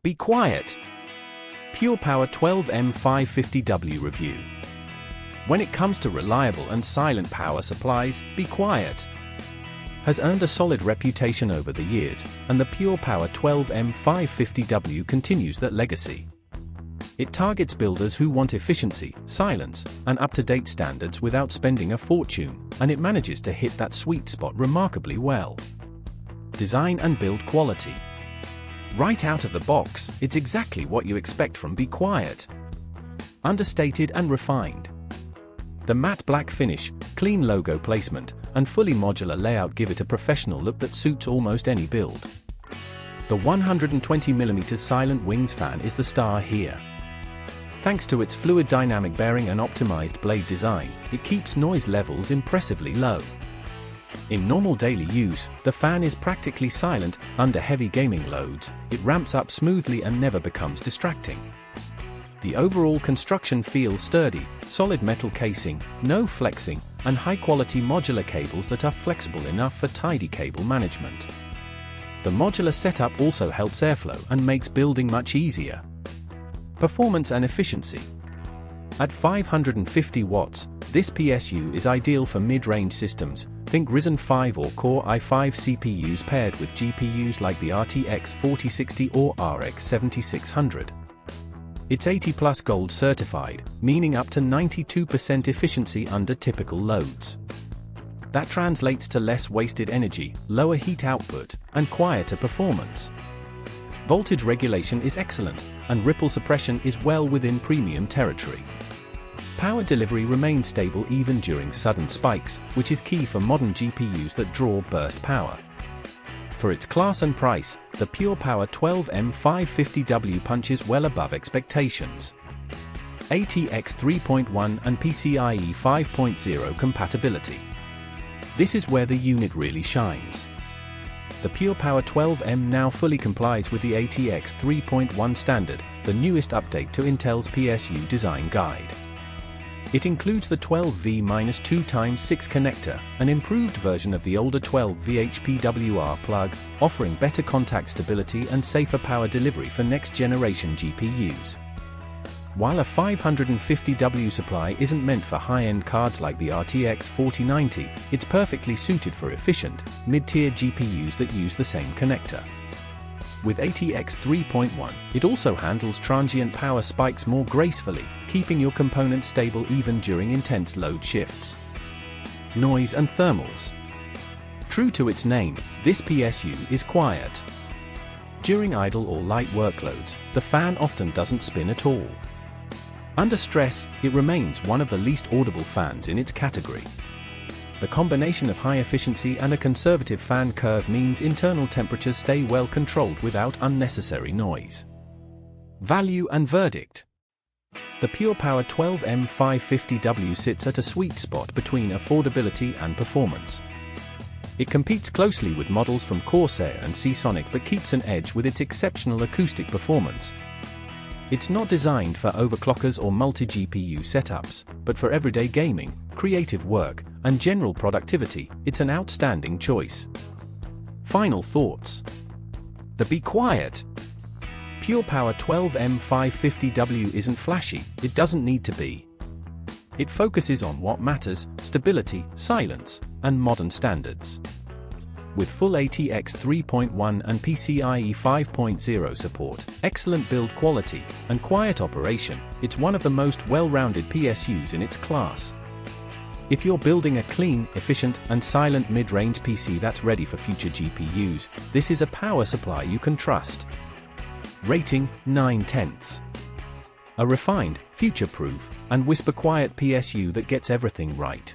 Be quiet! Pure Power 12M550W Review. When it comes to reliable and silent power supplies, Be Quiet has earned a solid reputation over the years, and the Pure Power 12M550W continues that legacy. It targets builders who want efficiency, silence, and up-to-date standards without spending a fortune, and it manages to hit that sweet spot remarkably well. Design and build quality. Right out of the box, it's exactly what you expect from Be Quiet. Understated and refined. The matte black finish, clean logo placement, and fully modular layout give it a professional look that suits almost any build. The 120mm Silent Wings fan is the star here. Thanks to its fluid dynamic bearing and optimized blade design, it keeps noise levels impressively low. In normal daily use, the fan is practically silent. Under heavy gaming loads, it ramps up smoothly and never becomes distracting. The overall construction feels sturdy, solid metal casing, no flexing, and high-quality modular cables that are flexible enough for tidy cable management. The modular setup also helps airflow and makes building much easier. Performance and efficiency. At 550 watts, this PSU is ideal for mid-range systems. Think Ryzen 5 or Core i5 CPUs paired with GPUs like the RTX 4060 or RX 7600. It's 80+ Gold certified, meaning up to 92% efficiency under typical loads. That translates to less wasted energy, lower heat output, and quieter performance. Voltage regulation is excellent, and ripple suppression is well within premium territory. Power delivery remains stable even during sudden spikes, which is key for modern GPUs that draw burst power. For its class and price, the Pure Power 12M550W punches well above expectations. ATX 3.1 and PCIe 5.0 compatibility. This is where the unit really shines. The Pure Power 12M now fully complies with the ATX 3.1 standard, the newest update to Intel's PSU design guide. It includes the 12V-2x6 connector, an improved version of the older 12V HPWR plug, offering better contact stability and safer power delivery for next-generation GPUs. While a 550W supply isn't meant for high-end cards like the RTX 4090, it's perfectly suited for efficient, mid-tier GPUs that use the same connector. With ATX 3.1, it also handles transient power spikes more gracefully, keeping your components stable even during intense load shifts. Noise and thermals. True to its name, this PSU is quiet. During idle or light workloads, the fan often doesn't spin at all. Under stress, it remains one of the least audible fans in its category. The combination of high efficiency and a conservative fan curve means internal temperatures stay well controlled without unnecessary noise. Value and verdict. The Pure Power 12M550W sits at a sweet spot between affordability and performance. It competes closely with models from Corsair and Seasonic but keeps an edge with its exceptional acoustic performance. It's not designed for overclockers or multi-GPU setups, but for everyday gaming, creative work, and general productivity, it's an outstanding choice. Final thoughts. The Be Quiet. Pure Power 12M550W isn't flashy, it doesn't need to be. It focuses on what matters: stability, silence, and modern standards. With full ATX 3.1 and PCIe 5.0 support, excellent build quality, and quiet operation, it's one of the most well-rounded PSUs in its class. If you're building a clean, efficient, and silent mid-range PC that's ready for future GPUs, this is a power supply you can trust. Rating: 9/10. A refined, future-proof, and whisper-quiet PSU that gets everything right.